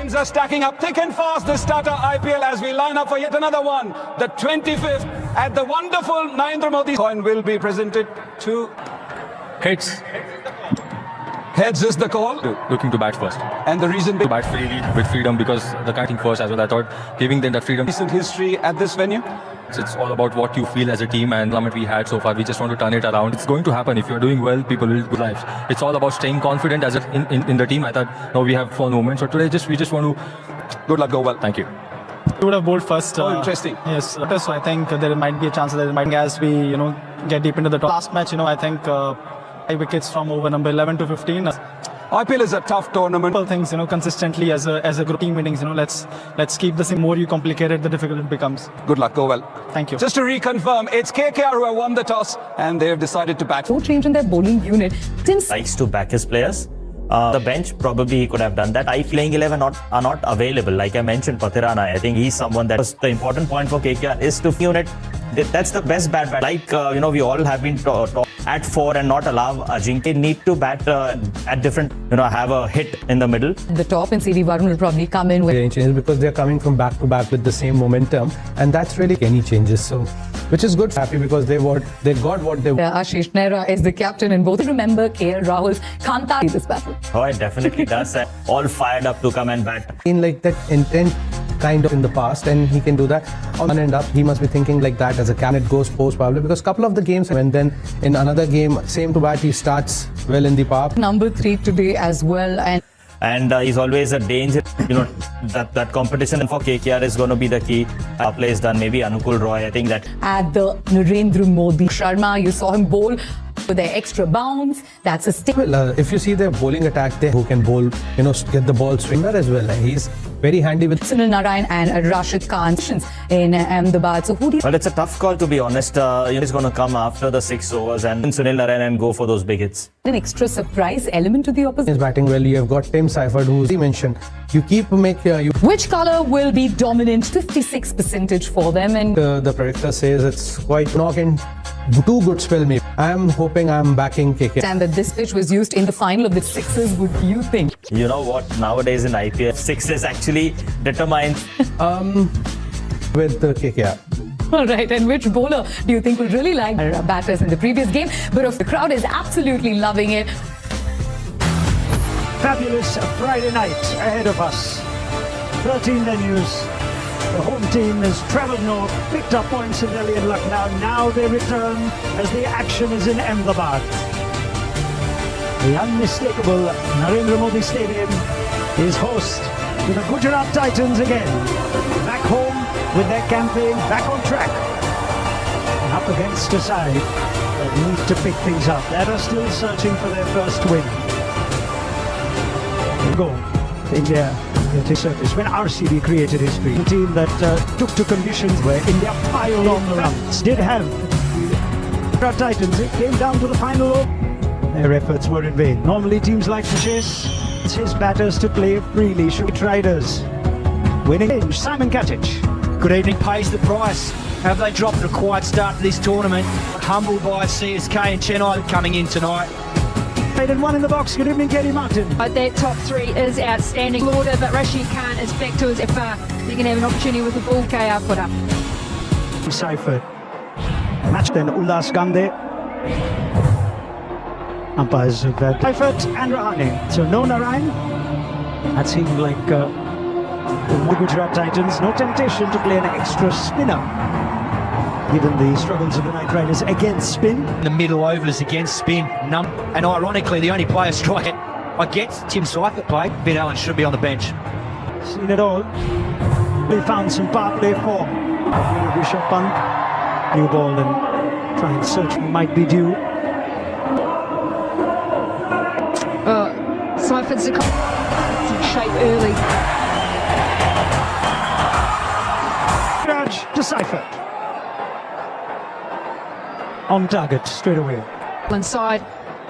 Games are stacking up thick and fast this Tata IPL as we line up for yet another one. The 25th at the wonderful Narendra Modi coin will be presented to Heads. Heads is the call. Looking to bat first. And the reason To bat freely, with freedom, because the catching first as well. I thought giving them that freedom. recent history at this venue. It's all about what you feel as a team, and the moment we had so far, we just want to turn it around. It's going to happen. If you're doing well, people will good lives. It's all about staying confident as in the team. I thought, no, we have fun moments. So today, we just want to. Good luck, go well. Thank you. We would have bowled first. Oh, interesting. Yes, so I think there might be a chance that it might, as we get deep into the last match. I think 5 wickets from over number 11 to 15. IPL is a tough tournament. Things consistently as a group team meetings. Let's keep this. The more you complicate it, the difficult it becomes. Good luck, go well. Thank you. Just to reconfirm, it's KKR who have won the toss and they've decided to bat. No change in their bowling unit since Likes to back his players. The bench probably he could have done that. Playing 11 are not available. Like I mentioned, Pathirana, I think he's someone that was the important point for KKR is to unit. That's the best bat. Like we all have been taught at 4 and not allow Ajinkya need to bat at different. Have a hit in the middle. the top and CD Varun will probably come in with changes because they're coming from back to back with the same momentum, and that's really any changes. So, which is good. Happy because they got what they want. Ashish Nehra is the captain in both. Remember KL Rahul's Kanta in this battle. Oh, it definitely does. All fired up to come and bat. In like that intent kind of in the past, and he can do that on and up. He must be thinking like that as a candidate goes post probably, because couple of the games, and then in another game, same to bat, he starts well in the power. Number 3 today as well, And he's always a danger. That competition for KKR is going to be the key. Play is done. Maybe Anukul Roy. I think that at the Narendra Modi Sharma, you saw him bowl with their extra bounce. That's a stick. Well, if you see their bowling attack, they who can bowl, get the ball swinger as well. He's very handy with. Sunil Narayan and Rashid Khan in Ahmedabad. So who do you Well, it's a tough call to be honest. He's going to come after the 6 overs and Sunil Narayan and go for those big hits. an extra surprise element to the opposition? Is batting well. You have got Tim Seifert, who's he mentioned. You keep Which color will be dominant? 56% for them, and the predictor says it's quite knocking. 2 good spell maybe. I'm hoping I'm backing KK. and that this pitch was used in the final of the Sixers. Would you think? You know what? Nowadays in IPL, 6 is actually determined. With the KKR. All right, and which bowler do you think will really like batters in the previous game? But the crowd is absolutely loving it. Fabulous Friday night ahead of us. 13 venues. The home team has travelled north, picked up points in Delhi and Lucknow. Now they return as the action is in Ahmedabad. The unmistakable Narendra Modi Stadium is host to the Gujarat Titans again. Back home with their campaign back on track. And up against a side that need to pick things up. That are still searching for their first win. Go. India at his surface when RCB created history. A team that took to conditions where India piled on the runs. Did have Gujarat Titans. It came down to the final over. Their efforts were in vain. Normally teams like to chase his batters to play freely. Shoot riders. Winning range. Simon Katic. Good evening. Pays the price. Have they dropped a quiet start to this tournament? Humbled by CSK and Chennai coming in tonight. And 1 in the box. Good evening, Katie Martin. That top 3 is outstanding. Lauder, but Rashid Khan is back to his FR. He can have an opportunity with the ball KR put up. Seifert. Match then Ullas Gandhi. Umpires of Seifert and Rahane. So no Narayan. That seemed like the Gujarat Titans. No temptation to play an extra spinner. Given the struggles of the Knight Riders against spin. The middle overs against spin. And ironically, the only player striking against Tim Seifert play. Ben Allen should be on the bench. Seen it all. We found some power play form. Rishabh Pant. New ball and try and search might be due. Seifert's in shape early. Raj to Seifert. On target straight away. Inside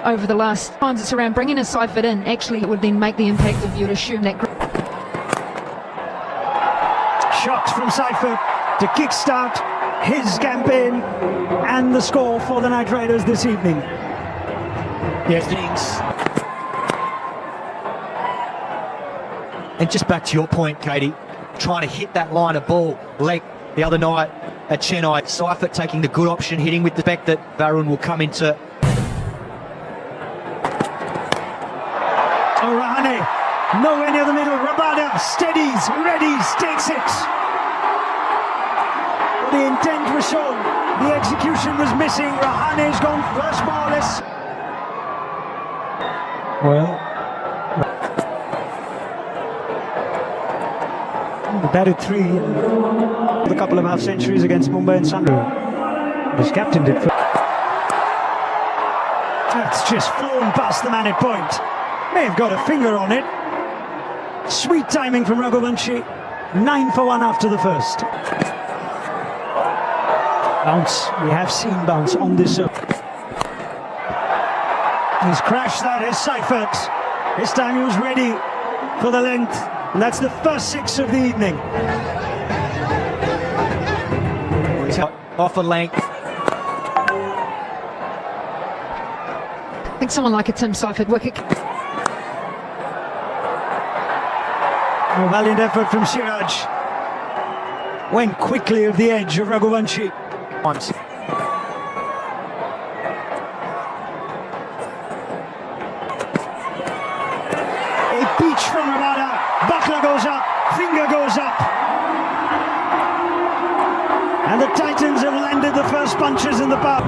over the last times it's around bringing a Seifert in. Actually, it would then make the impact if you'd assume that. Shot from Seifert to kickstart his campaign and the score for the Knight Riders this evening. Yes, And just back to your point, Katie, trying to hit that line of ball late the other night at Chennai. Seifert taking the good option, hitting with the fact that Varun will come into... Rahane, nowhere near the middle. Rabada steadies, readies, takes it. The intent was shown, the execution was missing. Rahane's gone first ball. Well, batted 3 with a couple of half centuries against Mumbai and Sunderland. He's captained it. That's just flown past the man at point. May have got a finger on it. Sweet timing from Raghuvanshi. 9 for 1 after the first. Bounce. We have seen bounce on this. He's crashed that. His Seifert. This time he was ready for the length. And that's the first 6 of the evening. Off a length. I think someone like a Tim Seifert wicket. A valiant effort from Siraj. Went quickly of the edge of Raghuvanshi. Once. A peach from Rabada. Buckler goes up. Finger goes up. And the Titans have landed the first punches in the park.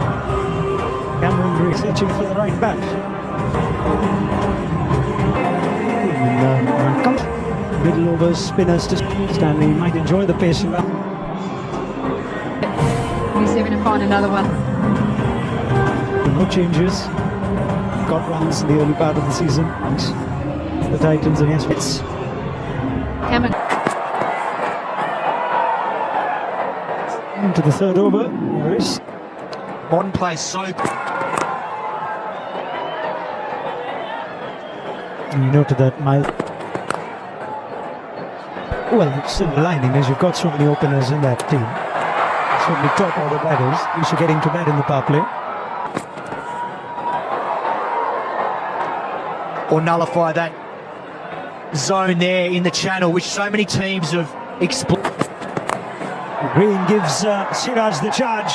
Cameron Green searching for the right back. Middle over spinners to Stanley. Might enjoy the pace of that. He's having to find another one. No changes. Got runs in the early part of the season. And the Titans against Wits. Hammond. Into the third over. There is Modern play so... You noted that well, it's silver lining is you've got so many openers in that team. So many top order batters. Used to getting to bat in the power play. Or nullify that zone there in the channel, which so many teams have explored. Green gives Siraj the charge.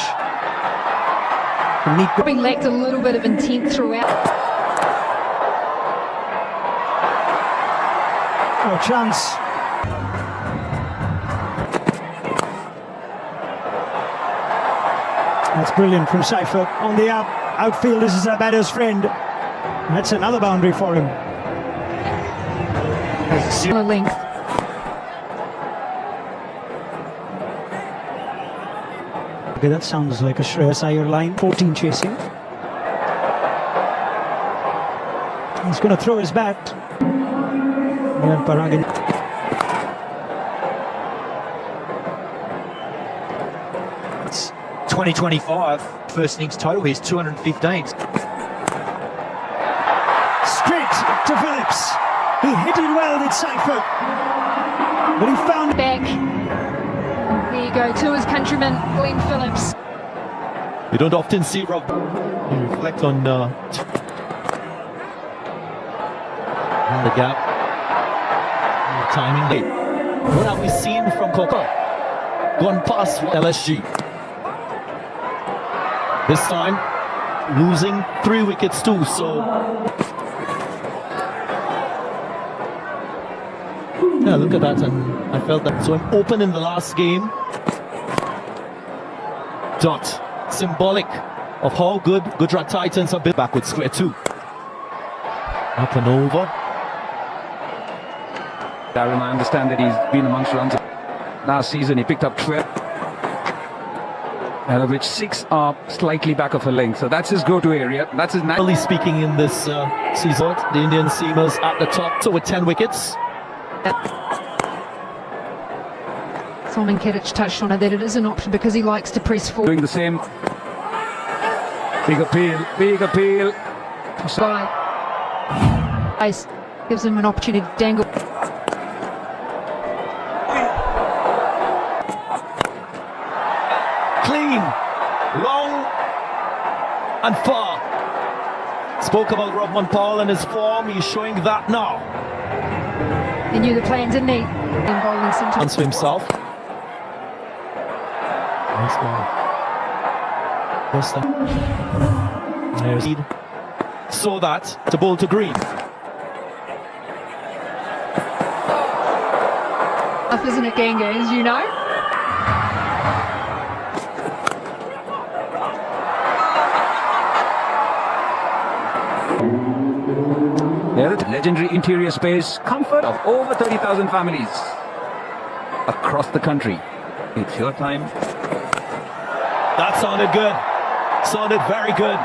Probably lacked a little bit of intent throughout. No chance. That's brilliant from Seifert on the outfield. This is a batter's friend. That's another boundary for him. Similar length. Okay, that sounds like a Shreyas Iyer line. 14 chasing. He's going to throw his bat. Yeah, Paragin. It's 2025. First innings total here is 215. Straight to Phillips. He hit it well with Seifert. But he found Back. There you go, to his countryman, Glenn Phillips. You don't often see Rob. You reflect on the gap. Timing late. What have we seen from Coca? Gone past LSG. This time, losing 3 wickets too, so... Yeah, look at that, and I felt that. So I'm open in the last game. Dot. Symbolic of how good Gujarat Titans have been. Back with square 2. Up and over. Darren, I understand that he's been amongst runs. Last season, he picked up 12, out of which 6 are slightly back of a length. So that's his go-to area. That's his... Generally speaking, in this season, the Indian seamers at the top, so with 10 wickets. Solomon Kedic touched on it, that it is an option because he likes to press forward. Doing the same. Big appeal, big appeal. By ice gives him an opportunity to dangle. Clean, long and far. Spoke about Robman Paul and his form. He's showing that now. He knew the plan, didn't he? In bowling centre. Chance for himself. Nice ball. What's that? There's lead. So that to bowl to Green. Tough, isn't it, Ganga, as you know? There, the legendary interior space, comfort of over 30,000 families across the country. It's your time. That sounded good. Sounded very good.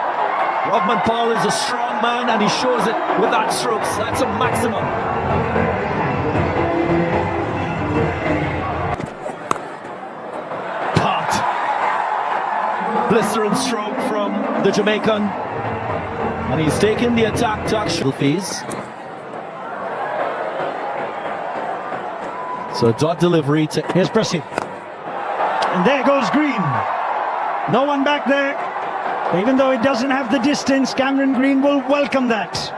Rodman Paul is a strong man and he shows it with that strokes. That's a maximum. Pumped. Blistering stroke from the Jamaican. And he's taken the attack to actual phase. So dot delivery to... Here's Pressy. And there goes Green. No one back there. Even though it doesn't have the distance, Cameron Green will welcome that.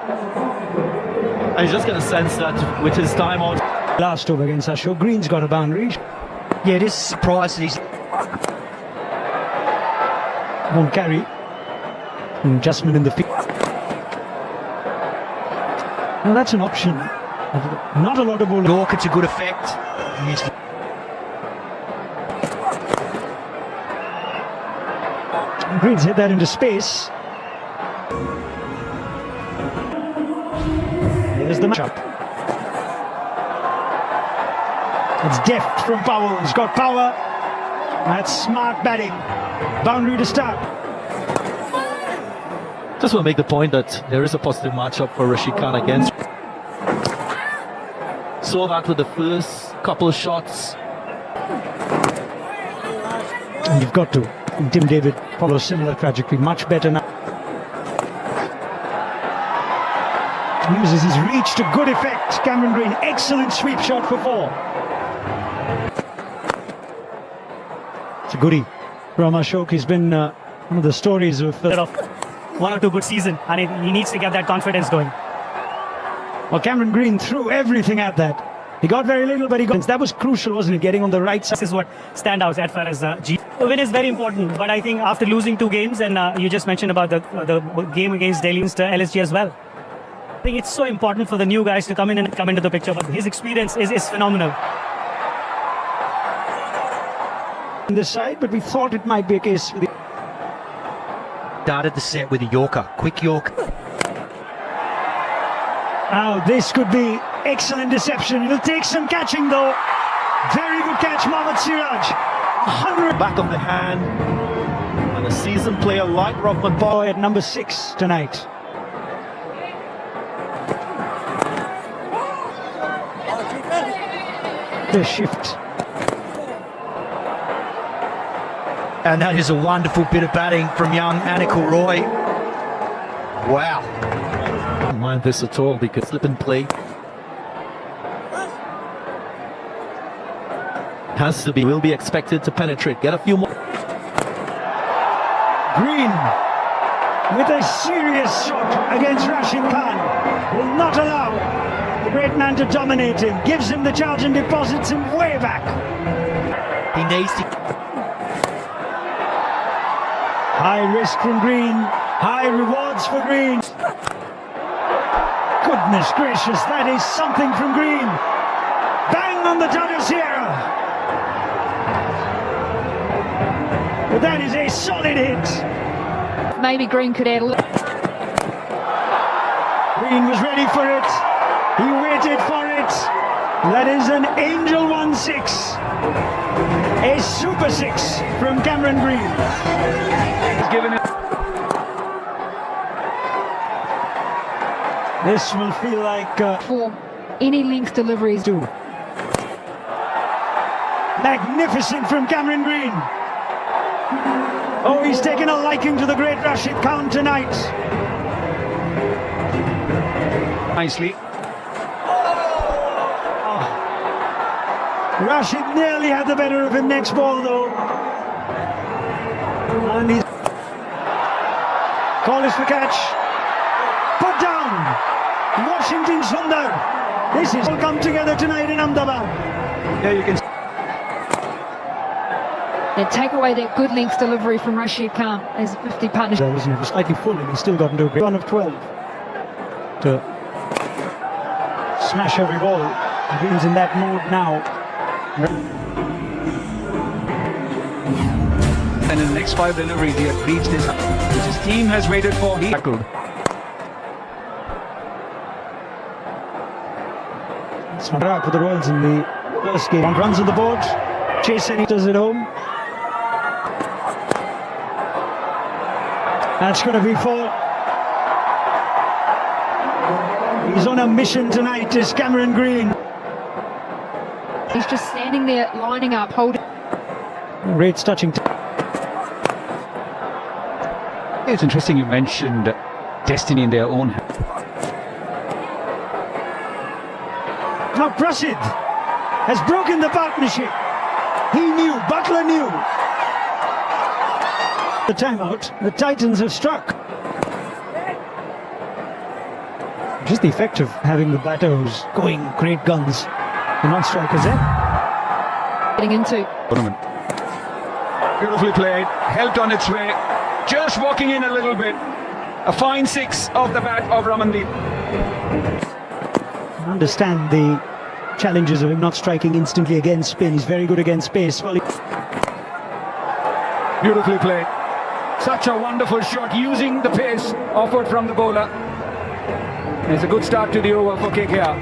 I was just going to sense that with his time out. Last over against Ashok, Green's got a boundary. Yeah, it is a surprise that he's... Won't carry. Adjustment in the field. Now that's an option. Not a lot of ball. Yorker to good effect. He's... Green's hit that into space. There's the matchup. It's deft from Powell. He's got power. That's smart batting. Boundary to start. Just want to make the point that there is a positive matchup for Rashid Khan against. Saw that with the first couple of shots. And you've got to. Tim David follows similar trajectory. Much better now. Uses his reach to good effect. Cameron Green, excellent sweep shot for 4. It's a goodie from Ashok. He's been one of the stories of... 1 or 2 good season, and he needs to get that confidence going. Well, Cameron Green threw everything at that. He got very little, but he got... That was crucial, wasn't it? Getting on the right side. This is what stands out as far as G. The win is very important, but I think after losing 2 games, and you just mentioned about the game against Delhi against LSG as well. I think it's so important for the new guys to come in and come into the picture, but his experience is phenomenal. On this side, but we thought it might be a case with the... Started the set with a Yorker. Quick York. Now, this could be excellent deception. It'll take some catching, though. Very good catch, Mohammad Siraj. 100 back of the hand. And a seasoned player like Rodman Paul at number 6 tonight. The shift. And that is a wonderful bit of batting from young Anikul Roy. Wow. Don't mind this at all because slip and play has to be, will be expected to penetrate. Get a few more. Green with a serious shot against Rashid Khan. Will not allow the great man to dominate him. Gives him the charge and deposits him way back. He needs to... High risk from Green, high rewards for Green. Goodness gracious, that is something from Green. Bang on the Tata Sierra. But that is a solid hit. Maybe Green could add a little. Green was ready for it. He waited for it. That is an Angel 1-6. A super 6 from Cameron Green. He's given it. This will feel like For any length deliveries. two. Magnificent from Cameron Green. Oh, he's taken a liking to the great Rashid Khan tonight. Nicely. Rashid nearly had the better of him next ball, though. And he's... Call is for catch. Put down. Washington Sundar. This is all come together tonight in Ahmedabad. Yeah, you can. And take away that good length delivery from Rashid Khan as a 50 partnership. There wasn't it? Slightly full, and he's still got into a great 1 of 12 to smash every ball. Green's in that mode now. And in the next 5 deliveries, he has reached his, which his team has waited for. He tackled. It's not out for the Royals in the first game. 1 runs on the board. Chase and he does it home. That's going to be 4. He's on a mission tonight, is Cameron Green. He's just standing there, lining up, holding. Rates touching. It's interesting you mentioned destiny in their own hands. Now Prasid has broken the partnership. He knew, Butler knew. The timeout, the Titans have struck. Just the effect of having the batters going great guns. The non-strikers there. Getting into. Beautifully played, helped on its way, just walking in a little bit. A fine 6 off the bat of Ramandeep. I understand the challenges of him not striking instantly against spin. He's very good against pace. Well, Beautifully played. Such a wonderful shot using the pace offered from the bowler. It's a good start to the over for KKR.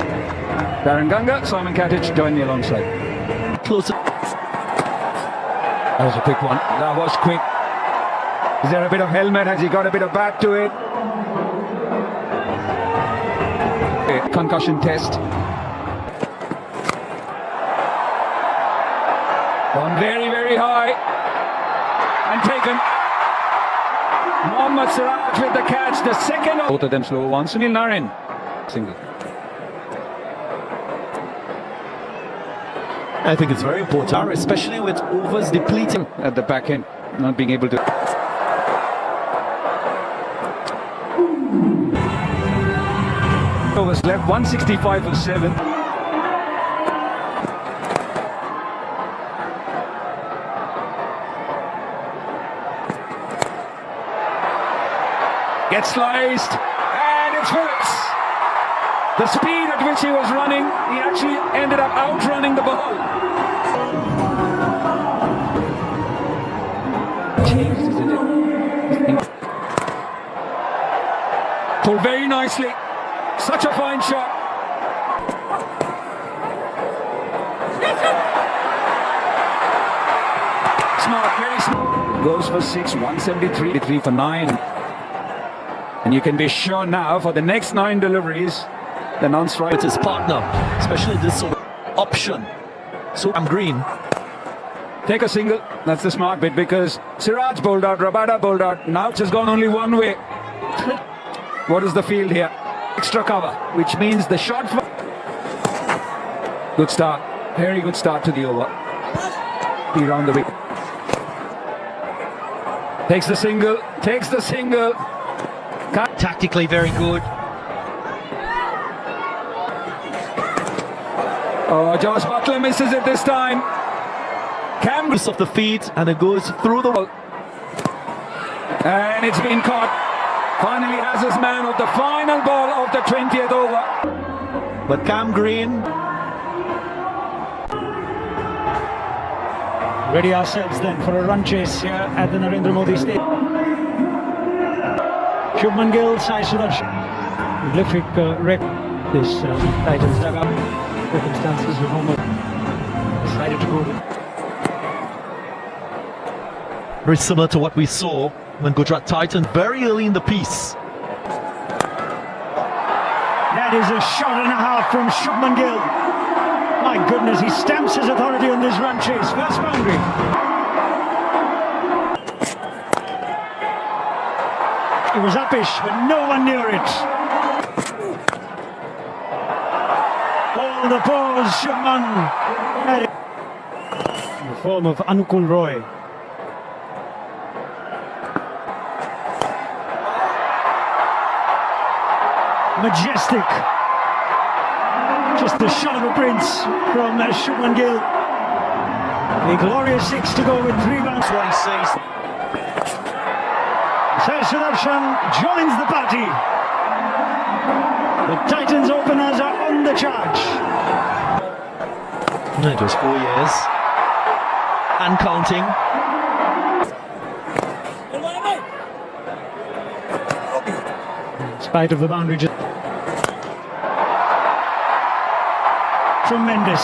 Darren Ganga, Simon Katic join me alongside. Closer. That was a quick one. That was quick. Is there a bit of helmet? Has he got a bit of bat to it? Okay, concussion test. Gone very, very high. And taken. Mohammad Siraj with the catch. The second. Both of them slow ones. Sunil Narine. Single. I think it's very important, especially with overs depleting At the back end. Not being able to. Overs left. 165 for 7. Gets sliced, and it's Phillips. The speed at which he was running, he actually ended up outrunning the ball. Jeez, isn't it? Pulled very nicely. Such a fine shot. Smart, very smart. Goes for 6, 173, 3 for 9. And you can be sure now for the next 9 deliveries, the non-strike with his partner, especially this option. So I'm green. Take a single. That's the smart bit because Siraj bowled out, Rabada bowled out. Now it's just gone only one way. What is the field here? Extra cover, which means the shot. Good start. Very good start to the over. Be round the wicket. Takes the single. Takes the single. Tactically very good. Oh, Josh Butler misses it this time. Use of the feet, and it goes through the wall. And it's been caught. Finally has his man of the final ball of the 20th over. But Cam Green. ready ourselves then for a run chase here at the Narendra Modi Stadium. Shubman Gill, Sai Suraj, prolific wreck this Titans dugout. Circumstances of Homer decided to go with. Very similar to what we saw when Gujarat Titans very early in the piece. That is a shot and a half from Shubman Gill. My goodness, he stamps his authority on this run chase. First boundary. It was uppish, but no one near it. All the pause, Shubman. In the form of Anukul Roy. Majestic. Just the shot of a prince from Shubman Gill. A glorious 6 to go with 3 rounds. What he sees. Sudarshan joins the party. The Titans openers are on the charge. It was 4 years and counting. In spite of the boundary. Tremendous.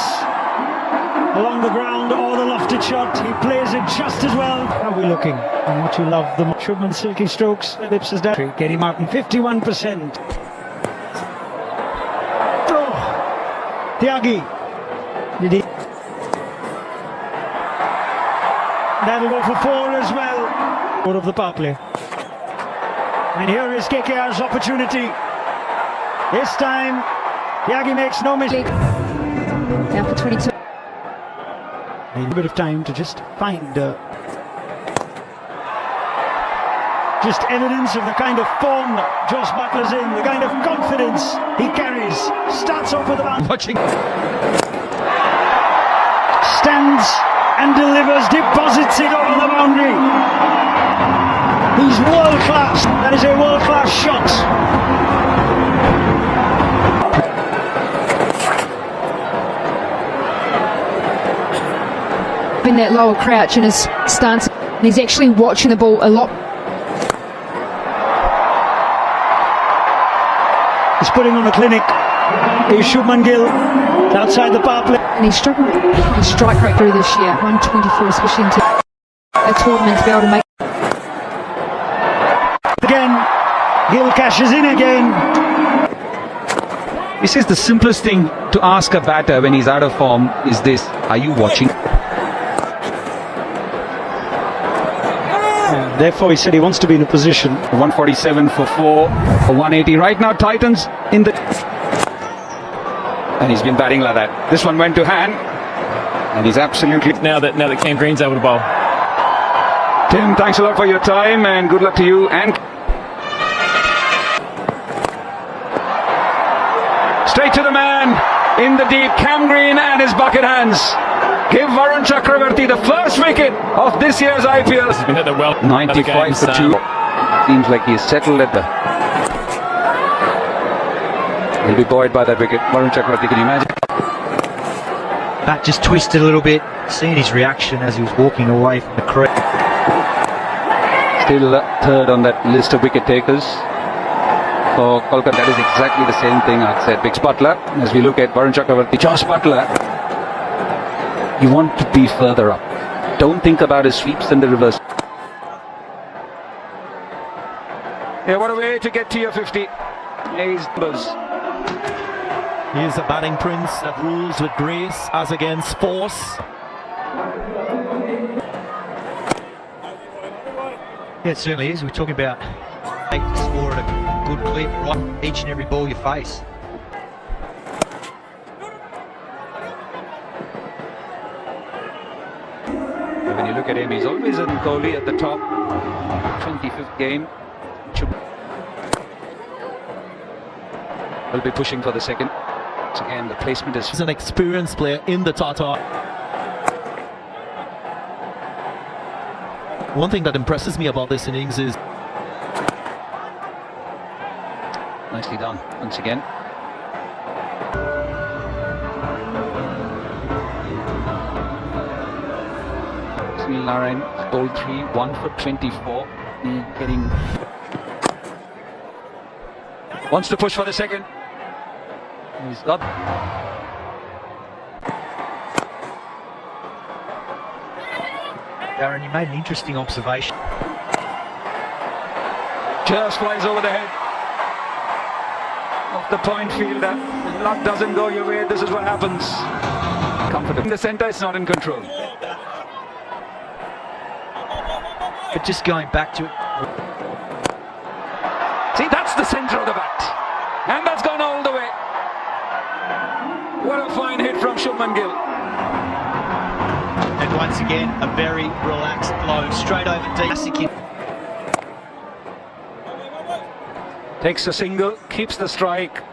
Along the ground or the lofted shot, he plays it just as well. How are we looking? And what you love the most. Shubman's silky strokes, Phillips is down. Katie Martin, 51%. Oh, Tyagi. Did he? That'll go for 4 as well. Out of the power play. And here is KKR's opportunity. This time, Tyagi makes no mistake. Now for 22. A bit of time to just find just evidence of the kind of form Joss Butler's in, the kind of confidence he carries. Starts off with the bounce. Watching. Stands and delivers, deposits it over the boundary. He's world class. That is a world class shot. In that lower crouch in his stance, and he's actually watching the ball a lot. He's putting on a clinic. Here's Shubman Gill outside the power play. And he's struggled with his strike rate through this year, 124, especially into a tournament to be able to make. Again, Gill cashes in again. This is the simplest thing to ask a batter when he's out of form, is this: are you watching? Therefore, he said he wants to be in a position. 147 for 4, 180. Right now, Titans in the... And he's been batting like that. This one went to hand. And he's absolutely... Now that Cam Green's able to bowl. Tim, thanks a lot for your time and good luck to you. And straight to the man in the deep. Cam Green and his bucket hands give Varun Chakravarti the first wicket of this year's IPL. He's been hit well. 95 for 2. Seems like he's settled at the... He'll be buoyed by that wicket. Varun Chakravarti, can you imagine? Bat just twisted a little bit. Seeing his reaction as he was walking away from the crease. Still third on that list of wicket takers for Kolkata. That is exactly the same thing I'd said. Big Butler, as we look at Varun Chakravarti. Josh Butler, you want to be further up. Don't think about his sweeps and the reverse. Yeah, what a way to get to your 50. He's numbers. He is a batting prince that rules with grace as against force. Yeah, it certainly is. We're talking about to score at a good clip, right? Each and every ball you face. When you look at him, he's always in Kohli at the top. 25th game. Will be pushing for the second. So again, the placement is... He's an experienced player in the Tata. One thing that impresses me about this innings is... Nicely done, once again. Sunil Narayan, bowled 3, 1 for 24. Getting... Wants to push for the second. He's got... Darren, you made an interesting observation. Just flies over the head of the point fielder. Luck doesn't go your way, this is what happens. Comfortable. In the centre, it's not in control. But just going back to it. See, that's the centre of the bat. And that's gone all the way. What a fine hit from Shubman Gill. And once again, a very relaxed blow straight over deep. Takes a single, keeps the strike.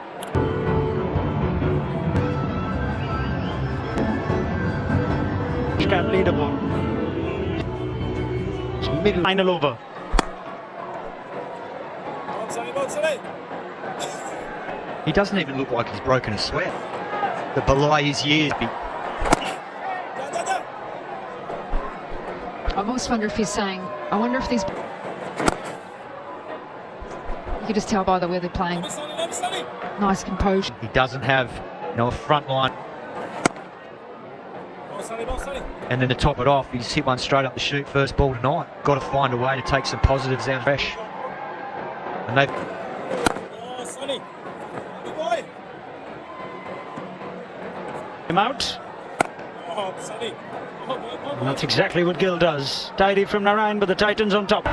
Cap leaderboard. Middle final over. He doesn't even look like he's broken a sweat. The belie his years. I almost wonder if he's saying, I wonder if these... You can just tell by the way they're playing. Nice composure. He doesn't have, a front line. And then to top it off, he just hit one straight up the chute, first ball tonight. Got to find a way to take some positives out fresh. And they've... Him out. And that's exactly what Gill does. Tidy from Narayan, but the Titans on top.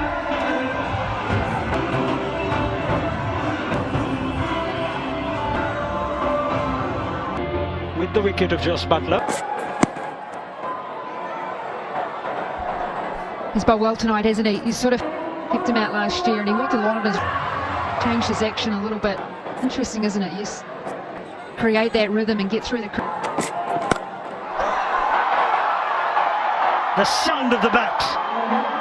With the wicket of Jos Buttler. He's bowled well tonight, hasn't he? He's sort of kicked him out last year and he worked a lot of his... changed his action a little bit. Interesting, isn't it? Yes. Create that rhythm and get through the... The sound of the bat,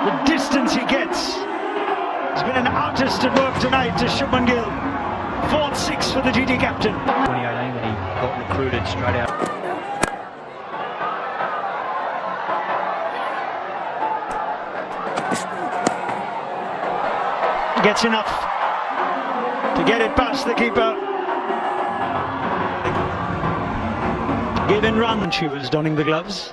the distance he gets. He's been an artist at work tonight to Shubman Gill. 4th 6 for the GT captain. 2018 when he got recruited straight out. He gets enough to get it past the keeper. Given run, she was donning the gloves.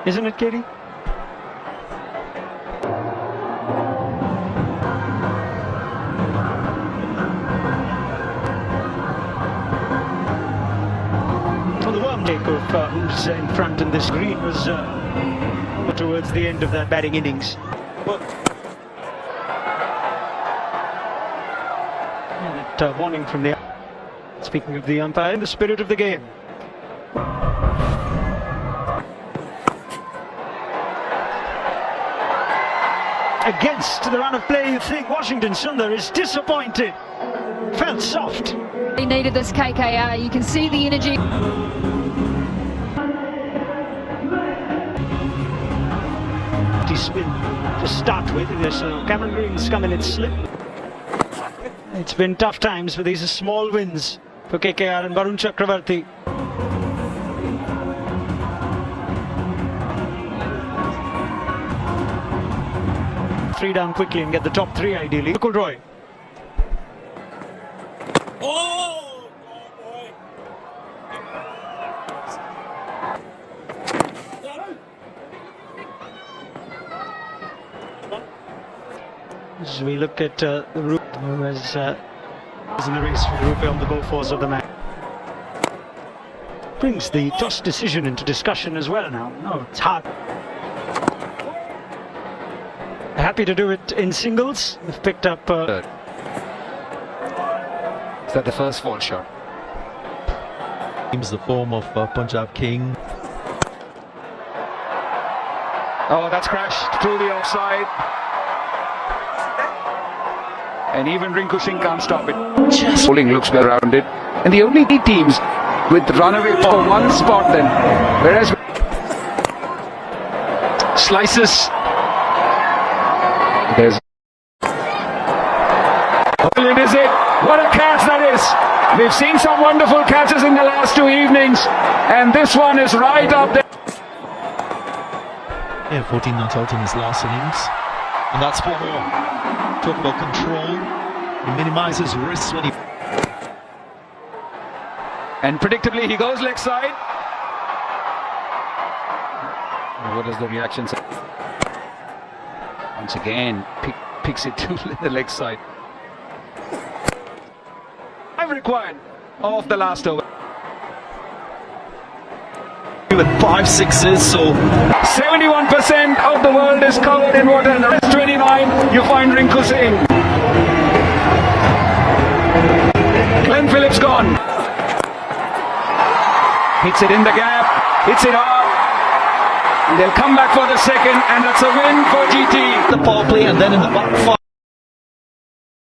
Isn't it, Katie? Well, the worm take of who's in front in this green was towards the end of that batting innings. Well, and that warning from the... Speaking of the umpire, in the spirit of the game. Against the run of play, you think Washington Sundar is disappointed. Felt soft. He needed this KKR. You can see the energy. Spin to start with. There's Cameron Green's come in its slip. It's been tough times, but these are small wins for KKR and Varun Chakravarti. 3 down quickly and get the top 3 ideally. Mukul Roy. As we look at Rup, who is in the race for Rupe on the goal force of the match. Brings the toss decision into discussion as well now. No, it's hard. Happy to do it in singles. They've picked up... Is that the first fall shot? Seems the form of Punjab King. Oh, that's crashed through the offside. And even Rinku Singh can't stop it. Just bowling looks well rounded. And the only teams with runaway for one spot then. Whereas slices. There's brilliant, is it? What a catch that is! We've seen some wonderful catches in the last 2 evenings, and this one is right up there. Yeah, 14 not out in his last innings, and that's for more. Talk about control. He minimises risks when he... And predictably he goes leg side. What is the reaction? Once again, picks it to the leg side. I've required of the last over. With 5 sixes, so 71% of the world is covered in water, and the rest 29 you find Rinku Singh. Glenn Phillips gone. Hits it in the gap, hits it hard. They'll come back for the second, and that's a win for GT. the power play, and then in the back 5.